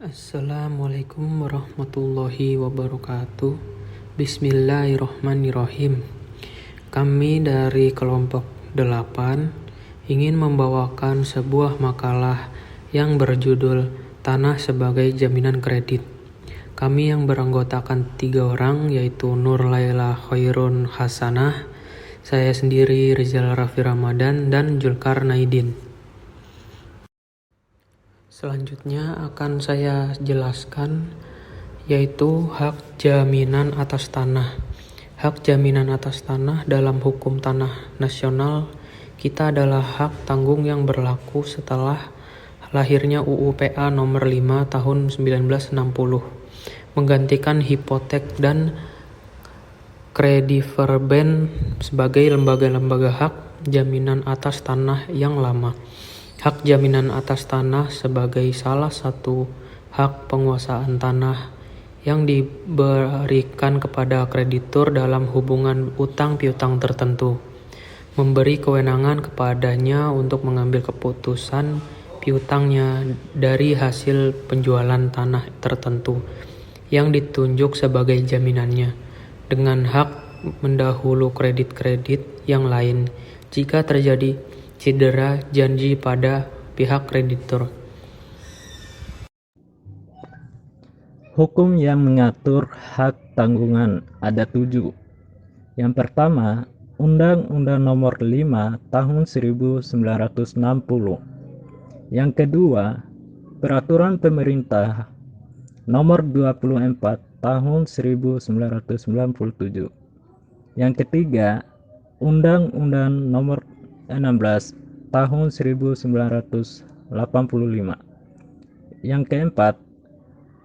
Assalamualaikum warahmatullahi wabarakatuh. Bismillahirrohmanirrohim. Kami dari kelompok 8 ingin membawakan sebuah makalah yang berjudul Tanah sebagai Jaminan Kredit. Kami yang beranggotakan 3 orang, yaitu Nur Laila Khairun Hasanah, saya sendiri Rizal Raffi Ramadan, dan Zulkarnaidin. Selanjutnya akan saya jelaskan, yaitu hak jaminan atas tanah. Hak jaminan atas tanah dalam hukum tanah nasional kita adalah hak tanggung yang berlaku setelah lahirnya UU PA nomor 5 tahun 1960, menggantikan hipotek dan krediverben sebagai lembaga-lembaga hak jaminan atas tanah yang lama. Hak jaminan atas tanah sebagai salah satu hak penguasaan tanah yang diberikan kepada kreditur dalam hubungan utang piutang tertentu, memberi kewenangan kepadanya untuk mengambil keputusan piutangnya dari hasil penjualan tanah tertentu yang ditunjuk sebagai jaminannya, dengan hak mendahulu kredit-kredit yang lain jika terjadi cedera janji pada pihak kreditur. Hukum yang mengatur hak tanggungan ada 7. Yang pertama, Undang-Undang Nomor 5 Tahun 1960. Yang kedua, Peraturan Pemerintah Nomor 24 Tahun 1997. Yang ketiga, Undang-Undang Nomor 16 Tahun 1985. Yang keempat,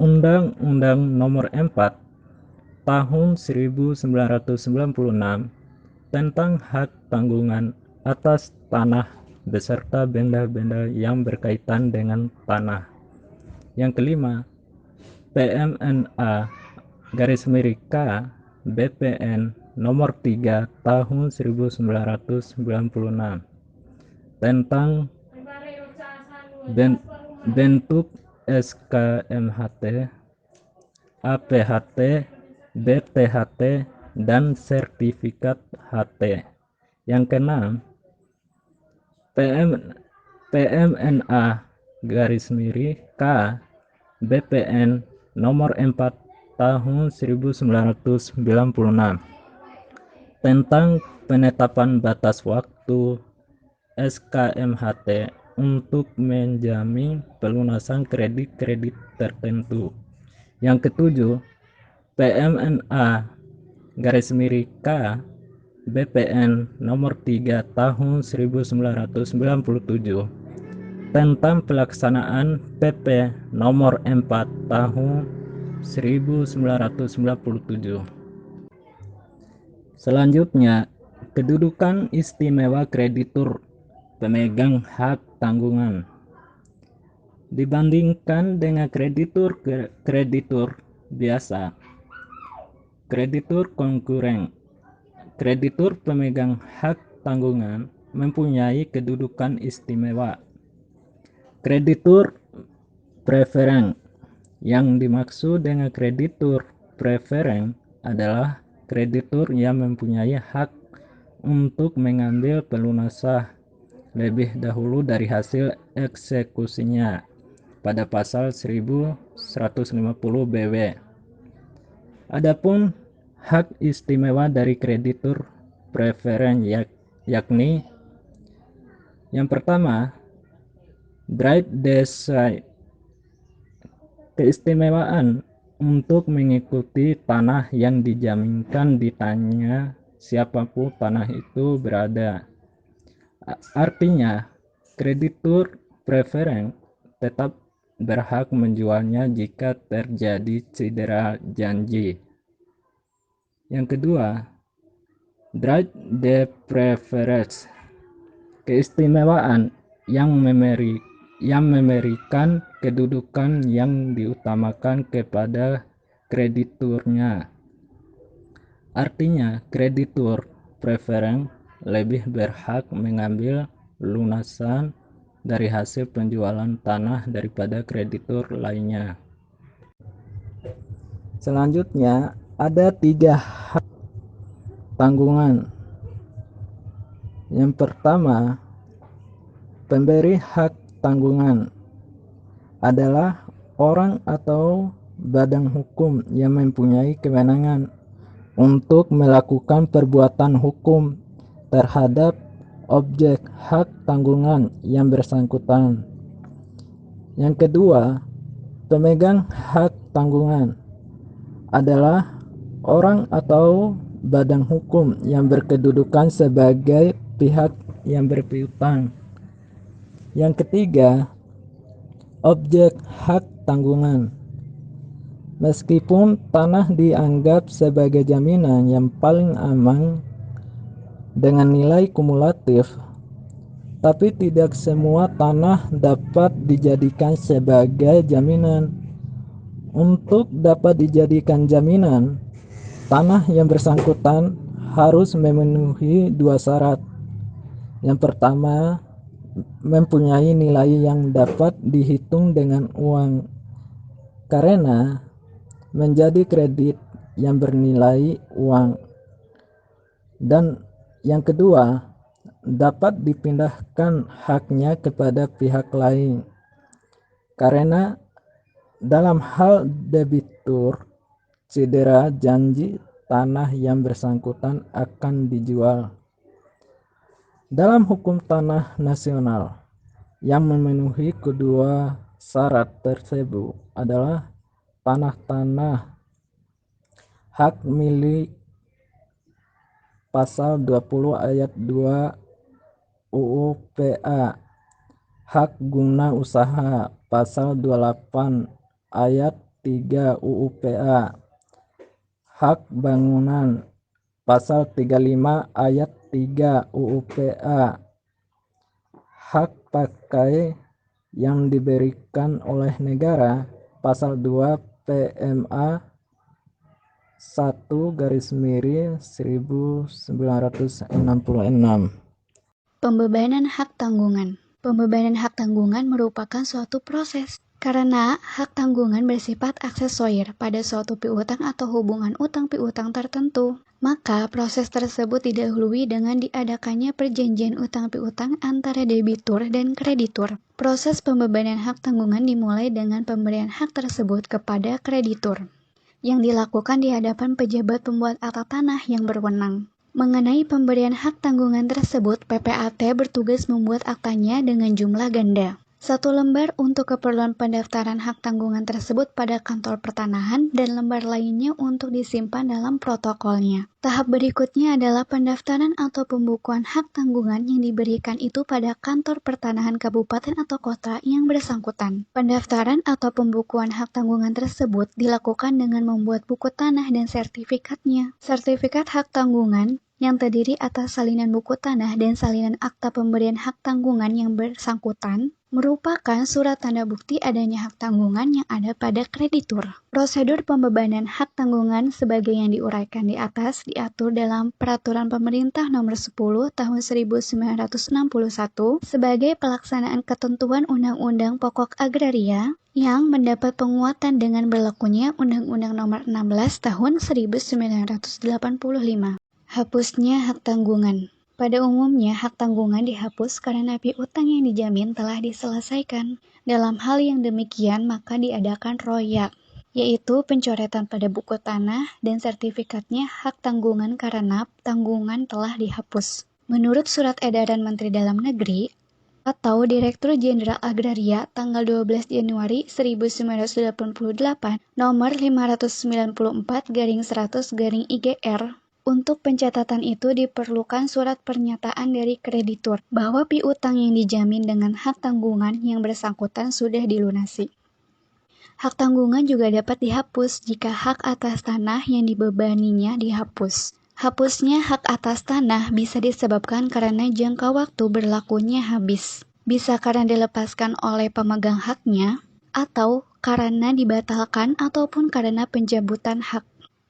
Undang-Undang Nomor 4 Tahun 1996 tentang hak tanggungan atas tanah beserta benda-benda yang berkaitan dengan tanah. Yang kelima, PMNA _K BPN Nomor 3 Tahun 1996 tentang bentuk SKMHT, APHT, BTHT, dan sertifikat HT. Yang keenam, PMNA _K BPN Nomor 4 Tahun 1996 tentang penetapan batas waktu SKMHT untuk menjamin pelunasan kredit-kredit tertentu. Yang ketujuh, PMNA _K BPN Nomor 3 Tahun 1997 tentang pelaksanaan PP Nomor 4 Tahun 1997. Selanjutnya, kedudukan istimewa kreditur pemegang hak tanggungan dibandingkan dengan kreditur biasa. Kreditur konkuren. Kreditur pemegang hak tanggungan mempunyai kedudukan istimewa. Kreditur preferen. Yang dimaksud dengan kreditur preferen adalah kreditur yang mempunyai hak untuk mengambil pelunasan lebih dahulu dari hasil eksekusinya pada pasal 1150 BW. Adapun hak istimewa dari kreditur preferen yakni yang pertama, right decide, keistimewaan untuk mengikuti tanah yang dijaminkan di tanahnya siapapun tanah itu berada. Artinya, kreditur preferen tetap berhak menjualnya jika terjadi cedera janji. Yang kedua, right de preference, keistimewaan yang memberikan kedudukan yang diutamakan kepada krediturnya. Artinya, kreditur preferen lebih berhak mengambil lunasan dari hasil penjualan tanah daripada kreditur lainnya. Selanjutnya ada 3 hak tanggungan. Yang pertama, pemberi hak tanggungan adalah orang atau badan hukum yang mempunyai kewenangan untuk melakukan perbuatan hukum terhadap objek hak tanggungan yang bersangkutan. Yang kedua, pemegang hak tanggungan adalah orang atau badan hukum yang berkedudukan sebagai pihak yang berpiutang. Yang ketiga, objek hak tanggungan. Meskipun tanah dianggap sebagai jaminan yang paling aman dengan nilai kumulatif, tapi tidak semua tanah dapat dijadikan sebagai jaminan. Untuk dapat dijadikan jaminan, tanah yang bersangkutan harus memenuhi 2 syarat. Yang pertama, mempunyai nilai yang dapat dihitung dengan uang, karena menjadi kredit yang bernilai uang. Dan yang kedua, dapat dipindahkan haknya kepada pihak lain, karena dalam hal debitur cedera janji, tanah yang bersangkutan akan dijual. Dalam hukum tanah nasional, yang memenuhi kedua syarat tersebut adalah tanah-tanah hak milik pasal 20 ayat 2 UU PA, hak guna usaha pasal 28 ayat 3 UU PA, hak bangunan pasal 35 ayat 3 UU PA, hak pakai yang diberikan oleh negara pasal 2 PMA 1/1966. Pembebanan hak tanggungan. Pembebanan hak tanggungan merupakan suatu proses, karena hak tanggungan bersifat aksesorir pada suatu piutang atau hubungan utang piutang tertentu. Maka proses tersebut didahului dengan diadakannya perjanjian utang piutang antara debitur dan kreditur. Proses pembebanan hak tanggungan dimulai dengan pemberian hak tersebut kepada kreditur, yang dilakukan di hadapan pejabat pembuat akta tanah yang berwenang. Mengenai pemberian hak tanggungan tersebut, PPAT bertugas membuat aktanya dengan jumlah ganda. 1 lembar untuk keperluan pendaftaran hak tanggungan tersebut pada kantor pertanahan dan lembar lainnya untuk disimpan dalam protokolnya. Tahap berikutnya adalah pendaftaran atau pembukuan hak tanggungan yang diberikan itu pada kantor pertanahan kabupaten atau kota yang bersangkutan. Pendaftaran atau pembukuan hak tanggungan tersebut dilakukan dengan membuat buku tanah dan sertifikatnya. Sertifikat hak tanggungan yang terdiri atas salinan buku tanah dan salinan akta pemberian hak tanggungan yang bersangkutan merupakan surat tanda bukti adanya hak tanggungan yang ada pada kreditur. Prosedur pembebanan hak tanggungan sebagai yang diuraikan di atas diatur dalam Peraturan Pemerintah Nomor 10 Tahun 1961 sebagai pelaksanaan ketentuan Undang-Undang Pokok Agraria yang mendapat penguatan dengan berlakunya Undang-Undang Nomor 16 Tahun 1985. Hapusnya hak tanggungan. Pada umumnya, hak tanggungan dihapus karena piutang yang dijamin telah diselesaikan. Dalam hal yang demikian, maka diadakan royak, yaitu pencoretan pada buku tanah dan sertifikatnya hak tanggungan karena tanggungan telah dihapus. Menurut Surat Edaran Menteri Dalam Negeri atau Direktur Jenderal Agraria tanggal 12 Januari 1988 nomor 594/100/IGR, untuk pencatatan itu diperlukan surat pernyataan dari kreditur bahwa piutang yang dijamin dengan hak tanggungan yang bersangkutan sudah dilunasi. Hak tanggungan juga dapat dihapus jika hak atas tanah yang dibebaninya dihapus. Hapusnya hak atas tanah bisa disebabkan karena jangka waktu berlakunya habis, bisa karena dilepaskan oleh pemegang haknya, atau karena dibatalkan ataupun karena pencabutan hak.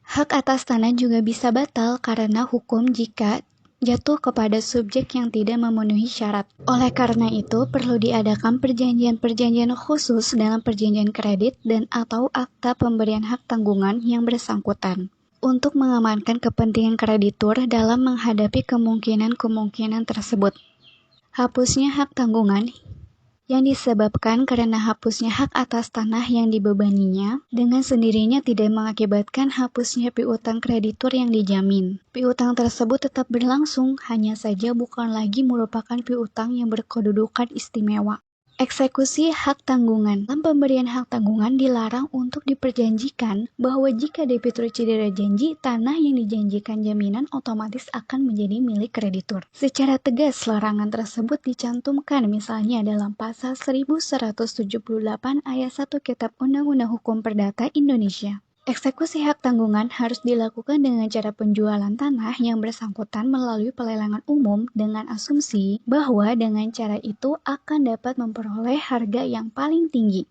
Hak atas tanah juga bisa batal karena hukum jika jatuh kepada subjek yang tidak memenuhi syarat. Oleh karena itu, perlu diadakan perjanjian-perjanjian khusus dalam perjanjian kredit dan atau akta pemberian hak tanggungan yang bersangkutan untuk mengamankan kepentingan kreditur dalam menghadapi kemungkinan-kemungkinan tersebut. Hapusnya hak tanggungan yang disebabkan karena hapusnya hak atas tanah yang dibebaninya dengan sendirinya tidak mengakibatkan hapusnya piutang kreditur yang dijamin. Piutang tersebut tetap berlangsung, hanya saja bukan lagi merupakan piutang yang berkedudukan istimewa. Eksekusi hak tanggungan. Dalam pemberian hak tanggungan dilarang untuk diperjanjikan bahwa jika debitur cedera janji, tanah yang dijanjikan jaminan otomatis akan menjadi milik kreditur. Secara tegas, larangan tersebut dicantumkan misalnya dalam pasal 1178 ayat 1 Kitab Undang-Undang Hukum Perdata Indonesia. Eksekusi hak tanggungan harus dilakukan dengan cara penjualan tanah yang bersangkutan melalui pelelangan umum dengan asumsi bahwa dengan cara itu akan dapat memperoleh harga yang paling tinggi.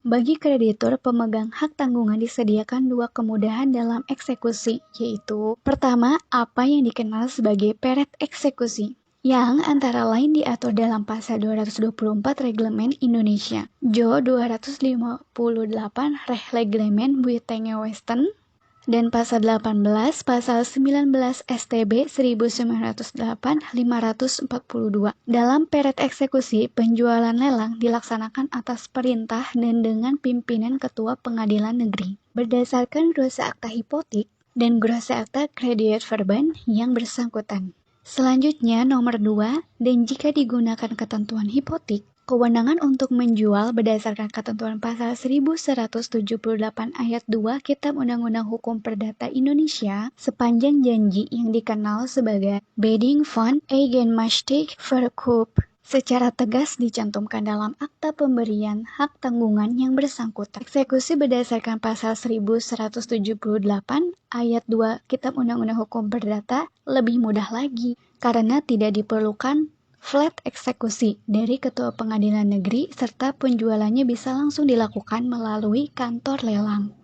Bagi kreditur, pemegang hak tanggungan disediakan dua kemudahan dalam eksekusi, yaitu pertama, apa yang dikenal sebagai peret eksekusi, yang antara lain diatur dalam pasal 224 Reglemen Indonesia, Jo 258 Reglemen Buitenge Westen, dan pasal 18, pasal 19 STB 1908 542. Dalam peret eksekusi, penjualan lelang dilaksanakan atas perintah dan dengan pimpinan Ketua Pengadilan Negeri, berdasarkan Grosse Akta Hipotik dan Grosse Akta Kreditverband yang bersangkutan. Selanjutnya, nomor 2, dan jika digunakan ketentuan hipotik, kewenangan untuk menjual berdasarkan ketentuan pasal 1178 ayat 2 Kitab Undang-Undang Hukum Perdata Indonesia sepanjang janji yang dikenal sebagai Beding van Eigenmachtig Verkoop secara tegas dicantumkan dalam akta pemberian hak tanggungan yang bersangkutan. Eksekusi berdasarkan pasal 1178 ayat 2 Kitab Undang-Undang Hukum Perdata lebih mudah lagi karena tidak diperlukan flat eksekusi dari Ketua Pengadilan Negeri serta penjualannya bisa langsung dilakukan melalui kantor lelang.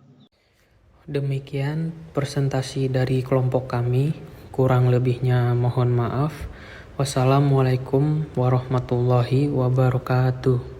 Demikian presentasi dari kelompok kami. Kurang lebihnya mohon maaf. Wassalamualaikum warahmatullahi wabarakatuh.